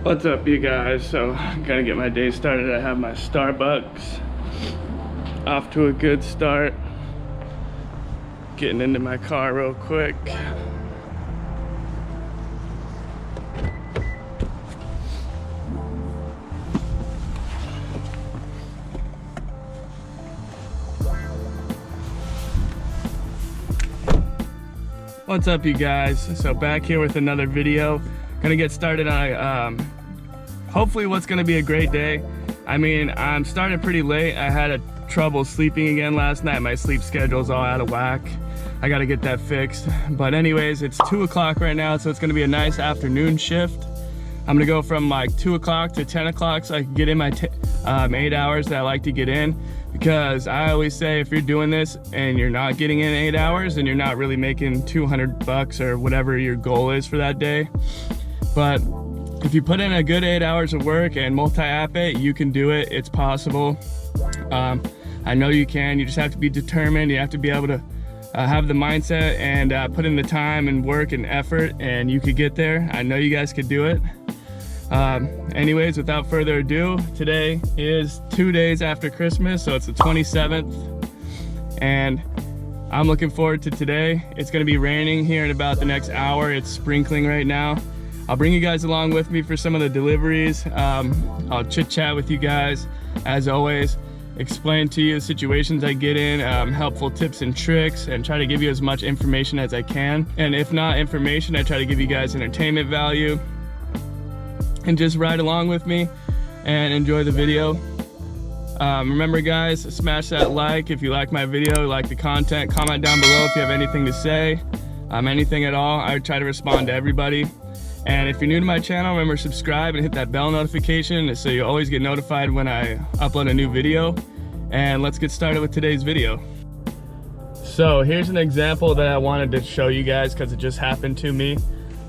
What's up, you guys? So I'm gonna get my day started. I have my Starbucks, off to a good start. Getting into my car real quick. What's up, you guys? So back here with another video. Gonna get started on hopefully what's gonna be a great day. I mean, I'm starting pretty late. I had trouble sleeping again last night. My sleep schedule's all out of whack. I gotta get that fixed. But anyways, it's 2 o'clock right now, so it's gonna be a nice afternoon shift. I'm gonna go from like 2 o'clock to 10 o'clock so I can get in my 8 hours that I like to get in. Because I always say, if you're doing this and you're not getting in 8 hours, then you're not really making 200 bucks or whatever your goal is for that day. But if you put in a good 8 hours of work and multi-app it, you can do it. It's possible. I know you can. You just have to be determined. You have to be able to have the mindset and put in the time and work and effort, and you could get there. I know you guys could do it. Anyways, without further ado, today is 2 days after Christmas, so it's the 27th, and I'm looking forward to today. It's going to be raining here in about the next hour. It's sprinkling right now. I'll bring you guys along with me for some of the deliveries. I'll chit chat with you guys as always, explain to you the situations I get in, helpful tips and tricks, and try to give you as much information as I can. And if not information, I try to give you guys entertainment value. And just ride along with me and enjoy the video. Remember, guys, smash that like if you like my video, like the content. Comment down below if you have anything to say, anything at all. I try to respond to everybody. And if you're new to my channel, remember subscribe and hit that bell notification so you always get notified when I upload a new video. And let's get started with today's video. So here's an example that I wanted to show you guys because it just happened to me.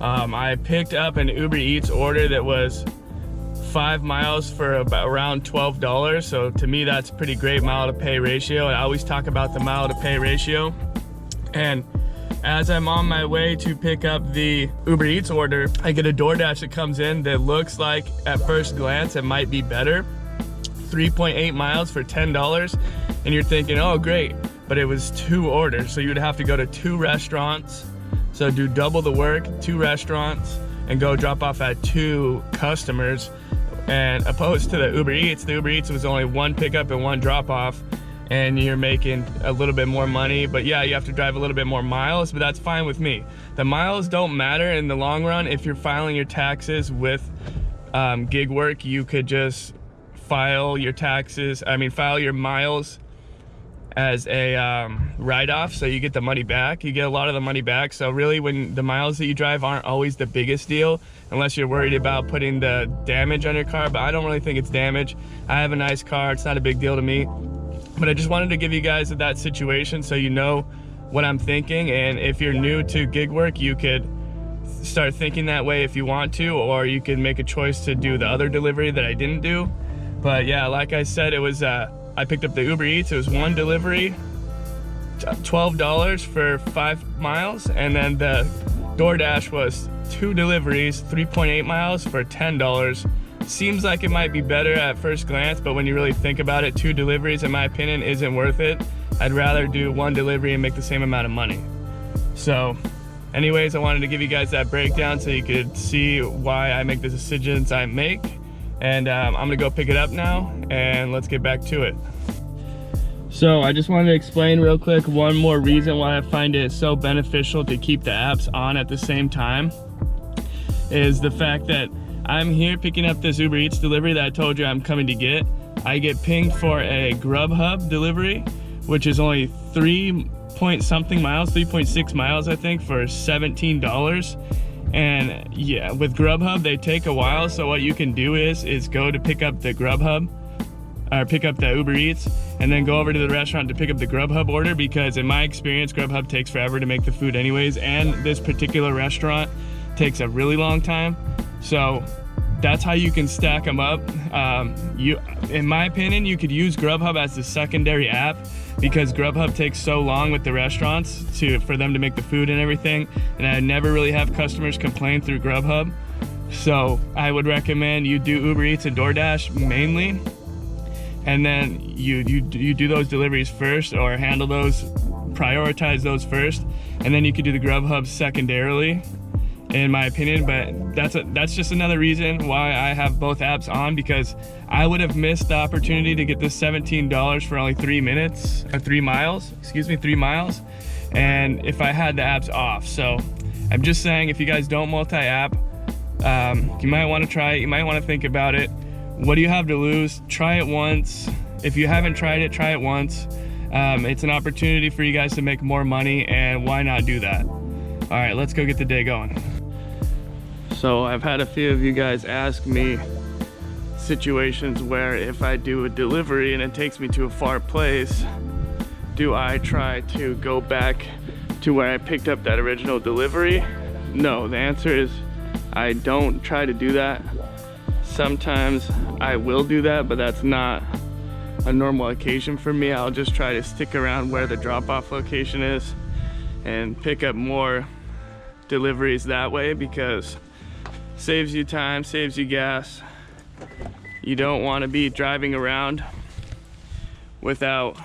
I picked up an Uber Eats order that was 5 miles for around $12. So to me, that's a pretty great mile to pay ratio. And I always talk about the mile to pay ratio. And as I'm on my way to pick up the Uber Eats order, I get a DoorDash that comes in that looks like, at first glance, it might be better. 3.8 miles for $10. And you're thinking, oh, great. But it was 2 orders. So you would have to go to 2 restaurants. So do double the work, 2 restaurants, and go drop off at 2 customers. And opposed to the Uber Eats was only 1 pickup and 1 drop off, and you're making a little bit more money. But yeah, you have to drive a little bit more miles, but that's fine with me. The miles don't matter in the long run. If you're filing your taxes with gig work, you could just file your miles as a write-off, so you get the money back. You get a lot of the money back. So really, when the miles that you drive aren't always the biggest deal, unless you're worried about putting the damage on your car, but I don't really think it's damage. I have a nice car, it's not a big deal to me. But I just wanted to give you guys that situation so you know what I'm thinking. And if you're new to gig work, you could start thinking that way if you want to, or you can make a choice to do the other delivery that I didn't do. But yeah, like I said, it was I picked up the Uber Eats. It was 1 delivery, $12 for 5 miles, and then the DoorDash was 2 deliveries, 3.8 miles for $10. Seems like it might be better at first glance, but when you really think about it, 2 deliveries, in my opinion, isn't worth it. I'd rather do 1 delivery and make the same amount of money. So anyways, I wanted to give you guys that breakdown so you could see why I make the decisions I make. And I'm gonna go pick it up now, and let's get back to it. So I just wanted to explain real quick one more reason why I find it so beneficial to keep the apps on at the same time, is the fact that I'm here picking up this Uber Eats delivery that I told you I'm coming to get. I get pinged for a Grubhub delivery, which is only 3.something miles, 3.6 miles, I think, for $17. And yeah, with Grubhub, they take a while. So what you can do is go to pick up the Grubhub, or pick up the Uber Eats, and then go over to the restaurant to pick up the Grubhub order, because in my experience, Grubhub takes forever to make the food anyways. And this particular restaurant takes a really long time. So that's how you can stack them up. In my opinion, you could use Grubhub as the secondary app, because Grubhub takes so long with the restaurants for them to make the food and everything, and I never really have customers complain through Grubhub. So I would recommend you do Uber Eats and DoorDash mainly, and then you do those deliveries first, or handle those, prioritize those first, and then you could do the Grubhub secondarily, in my opinion. But that's just another reason why I have both apps on, because I would have missed the opportunity to get this $17 for only 3 minutes, or 3 miles, excuse me, 3 miles, and if I had the apps off. So I'm just saying, if you guys don't multi-app, you might want to try it. You might want to think about it. What do you have to lose? Try it once. If you haven't tried it, try it once. It's an opportunity for you guys to make more money, and why not do that? All right, let's go get the day going. So I've had a few of you guys ask me situations where if I do a delivery and it takes me to a far place, do I try to go back to where I picked up that original delivery? No, the answer is I don't try to do that. Sometimes I will do that, but that's not a normal occasion for me. I'll just try to stick around where the drop-off location is and pick up more deliveries that way, because it saves you time, saves you gas. You don't want to be driving around without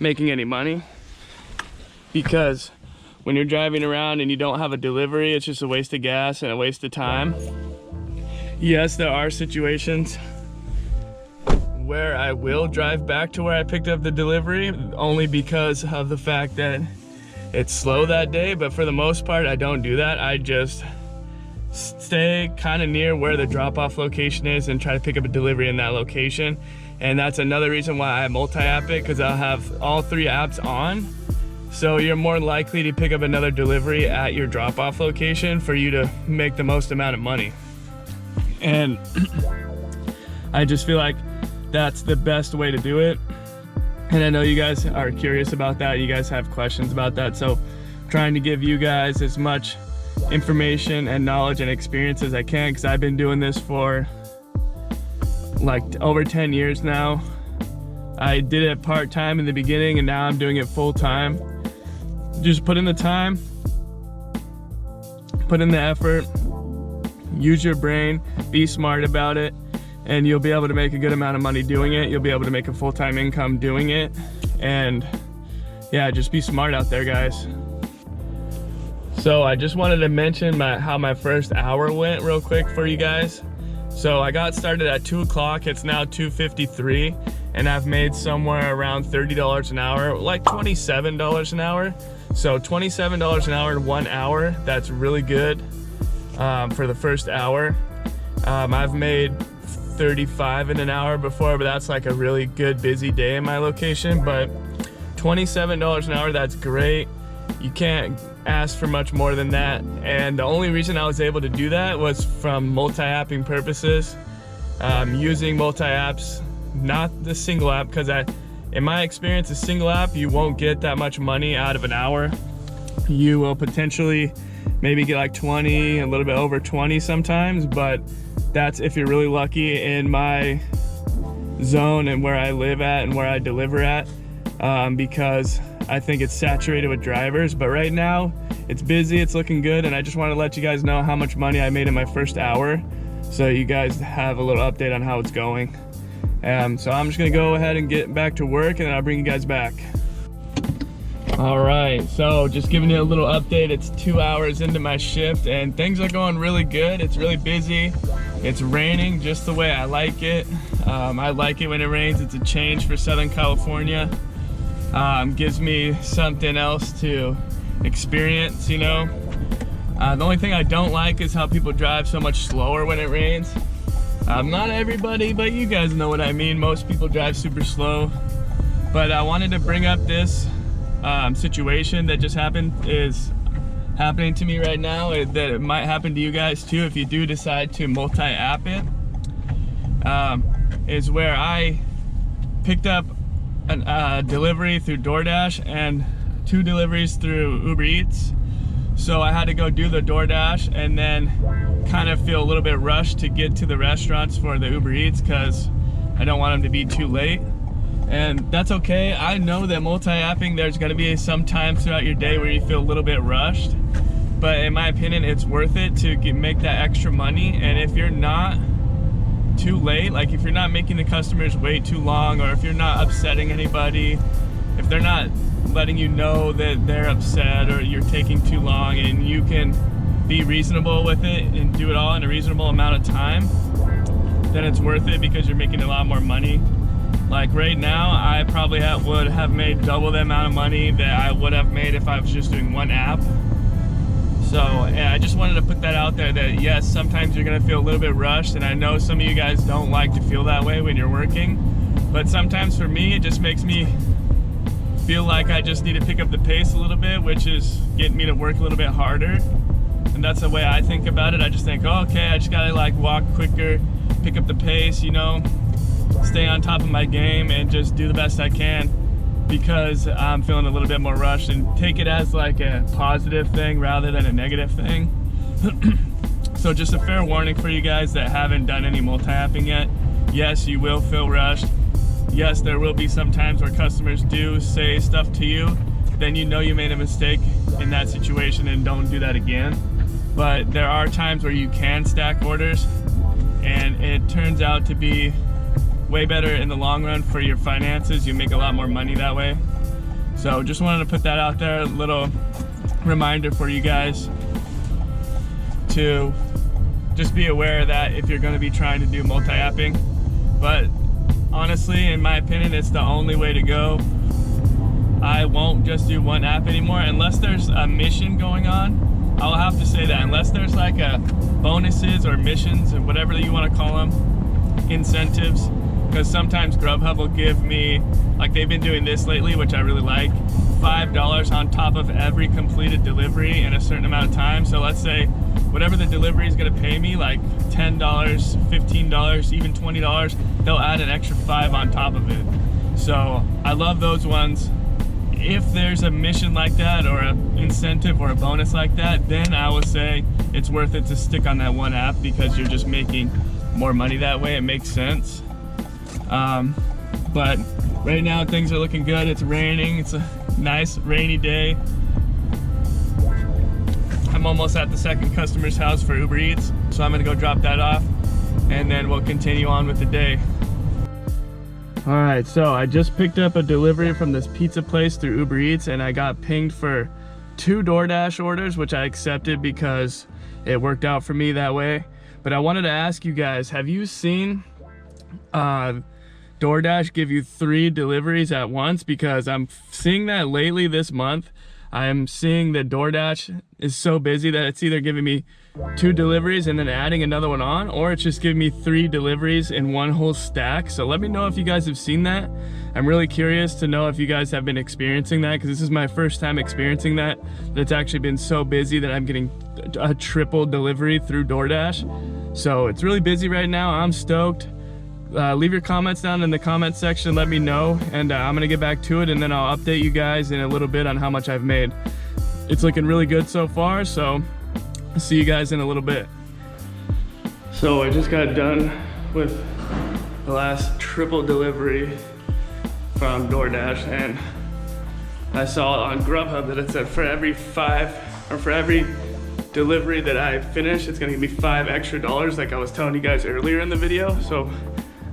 making any money, because when you're driving around and you don't have a delivery, it's just a waste of gas and a waste of time. Yes, there are situations where I will drive back to where I picked up the delivery, only because of the fact that it's slow that day, but for the most part, I don't do that. I just stay kind of near where the drop-off location is and try to pick up a delivery in that location. And that's another reason why I multi-app it, because I'll have all 3 apps on. So you're more likely to pick up another delivery at your drop-off location for you to make the most amount of money. And I just feel like that's the best way to do it. And I know you guys are curious about that. You guys have questions about that. So I'm trying to give you guys as much information and knowledge and experience as I can, because I've been doing this for like over 10 years now. I did it part-time in the beginning, and now I'm doing it full-time. Just put in the time, put in the effort, use your brain, be smart about it, and you'll be able to make a good amount of money doing it. You'll be able to make a full-time income doing it. And yeah, just be smart out there, guys. So I just wanted to mention how my first hour went real quick for you guys. So I got started at 2 o'clock, it's now 2:53, and I've made somewhere around $30 an hour, like $27 an hour. So $27 an hour in 1 hour, that's really good for the first hour. I've made 35 in an hour before, but that's like a really good busy day in my location. But $27 an hour, that's great. You can't ask for much more than that. And the only reason I was able to do that was from multi-apping purposes, using multi-apps, not the single app, because in my experience, a single app, you won't get that much money out of an hour. You will potentially maybe get like 20, a little bit over 20 sometimes, but that's if you're really lucky. In my zone and where I live at and where I deliver at, because I think it's saturated with drivers. But right now it's busy, it's looking good, and I just want to let you guys know how much money I made in my first hour, so you guys have a little update on how it's going. So I'm just gonna go ahead and get back to work, and then I'll bring you guys back. All right, so just giving you a little update. It's 2 hours into my shift, and things are going really good. It's really busy. It's raining just the way I like it. I like it when it rains. It's a change for Southern California. Gives me something else to experience, you know. The only thing I don't like is how people drive so much slower when it rains. Not everybody, but you guys know what I mean. Most people drive super slow. But I wanted to bring up this situation that just is happening to me right now, that it might happen to you guys too if you do decide to multi-app it. Is where I picked up a delivery through DoorDash and 2 deliveries through Uber Eats. So I had to go do the DoorDash and then kind of feel a little bit rushed to get to the restaurants for the Uber Eats, because I don't want them to be too late. And that's okay. I know that multi-apping, there's gonna be some times throughout your day where you feel a little bit rushed, but in my opinion, it's worth it to make that extra money. And if you're not too late, like if you're not making the customers wait too long, or if you're not upsetting anybody, if they're not letting you know that they're upset or you're taking too long, and you can be reasonable with it and do it all in a reasonable amount of time, then it's worth it because you're making a lot more money. Like right now, I probably would have made double the amount of money that I would have made if I was just doing one app. So yeah, I just wanted to put that out there that yes, sometimes you're gonna feel a little bit rushed, and I know some of you guys don't like to feel that way when you're working, but sometimes for me, it just makes me feel like I just need to pick up the pace a little bit, which is getting me to work a little bit harder. And that's the way I think about it. I just think, oh, okay, I just gotta like walk quicker, pick up the pace, you know, stay on top of my game and just do the best I can because I'm feeling a little bit more rushed, and take it as like a positive thing rather than a negative thing. So just a fair warning for you guys that haven't done any multi-apping yet. Yes, you will feel rushed. Yes, there will be some times where customers do say stuff to you, then you know you made a mistake in that situation and don't do that again. But there are times where you can stack orders, and it turns out to be way better in the long run for your finances. You make a lot more money that way. So just wanted to put that out there, a little reminder for you guys to just be aware of that if you're going to be trying to do multi-apping. But honestly, in my opinion, it's the only way to go. I won't just do one app anymore unless there's a mission going on. I'll have to say that unless there's like a bonuses or missions or whatever you want to call them, incentives, because sometimes Grubhub will give me, like they've been doing this lately, which I really like, $5 on top of every completed delivery in a certain amount of time. So let's say whatever the delivery is going to pay me, like $10, $15, even $20, they'll add an extra $5 on top of it. So I love those ones. If there's a mission like that or an incentive or a bonus like that, then I will say it's worth it to stick on that one app because you're just making more money that way. It makes sense. But right now things are looking good. It's raining. It's a nice rainy day. I'm almost at the second customer's house for Uber Eats, so I'm gonna go drop that off and then we'll continue on with the day. All right, so I just picked up a delivery from this pizza place through Uber Eats, and I got pinged for 2 DoorDash orders, which I accepted because it worked out for me that way. But I wanted to ask you guys, have you seen DoorDash give you 3 deliveries at once? Because I'm seeing that lately this month. I'm seeing that DoorDash is so busy that it's either giving me 2 deliveries and then adding another one on, or it's just giving me 3 deliveries in one whole stack. So let me know if you guys have seen that. I'm really curious to know if you guys have been experiencing that, because this is my first time experiencing that. It's actually been so busy that I'm getting a triple delivery through DoorDash. So it's really busy right now. I'm stoked. Leave your comments down in the comment section, let me know, and I'm gonna get back to it, and then I'll update you guys in a little bit on how much I've made. It's looking really good so far, so I'll see you guys in a little bit. So I just got done with the last triple delivery from DoorDash, and I saw on Grubhub that it said for every delivery that I finish, it's gonna give me $5 extra like I was telling you guys earlier in the video. So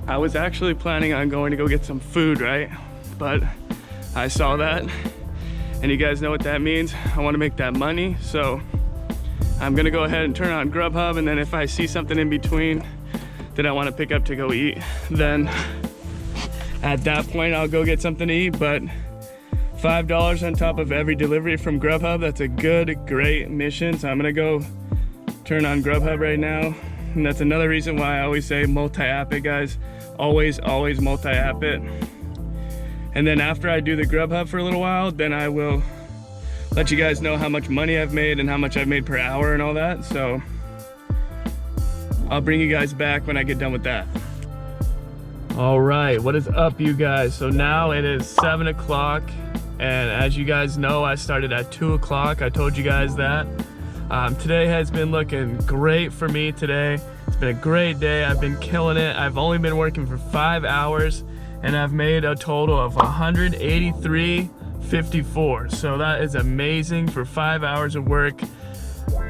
I was actually planning on going to go get some food, right? But I saw that, and you guys know what that means. I want to make that money, so I'm gonna go ahead and turn on Grubhub, and then if I see something in between that I want to pick up to go eat, then at that point I'll go get something to eat. But $5 on top of every delivery from Grubhub, that's a great mission. So I'm gonna go turn on Grubhub right now, and that's another reason why I always say multi-app it, guys. Always multi-app it. And then after I do the Grubhub for a little while, then I will let you guys know how much money I've made and how much I've made per hour and all that. So I'll bring you guys back when I get done with that. All right, what is up, you guys? So now it is 7 o'clock, and as you guys know, I started at 2 o'clock. I told you guys that. Today has been looking great for me today. It's been a great day. I've been killing it. I've only been working for 5 hours, and I've made a total of $183.54. So that is amazing for 5 hours of work.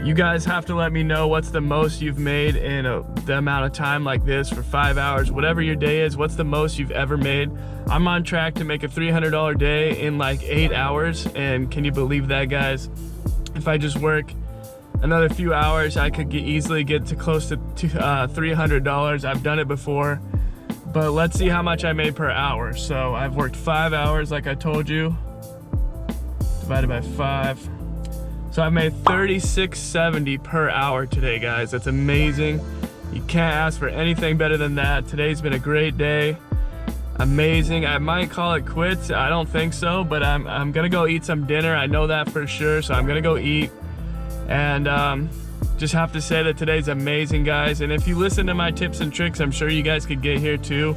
You guys have to let me know what's the most you've made in the amount of time like this for 5 hours. Whatever your day is, what's the most you've ever made? I'm on track to make a $300 day in like 8 hours, and can you believe that, guys? If I just work another few hours, I could easily get to close to $300. I've done it before, but let's see how much I made per hour. So I've worked 5 hours, like I told you, divided by 5. So I've made $36.70 per hour today, guys. That's amazing. You can't ask for anything better than that. Today's been a great day. Amazing. I might call it quits. I don't think so, but I'm gonna go eat some dinner. I know that for sure, so I'm gonna go eat. And just have to say that today's amazing, guys. And if you listen to my tips and tricks, I'm sure you guys could get here too.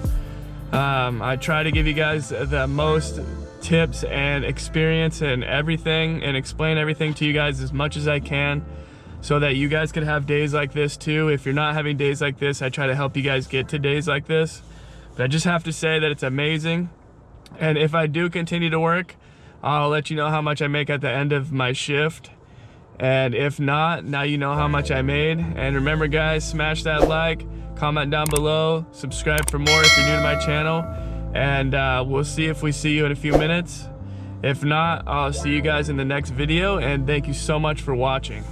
I try to give you guys the most tips and experience and everything, and explain everything to you guys as much as I can, so that you guys could have days like this too. If you're not having days like this, I try to help you guys get to days like this. But I just have to say that it's amazing. And if I do continue to work, I'll let you know how much I make at the end of my shift. And if not, now you know how much I made. And remember, guys, smash that like, comment down below, subscribe for more if you're new to my channel, and we'll see if we see you in a few minutes. If not, I'll see you guys in the next video, and thank you so much for watching.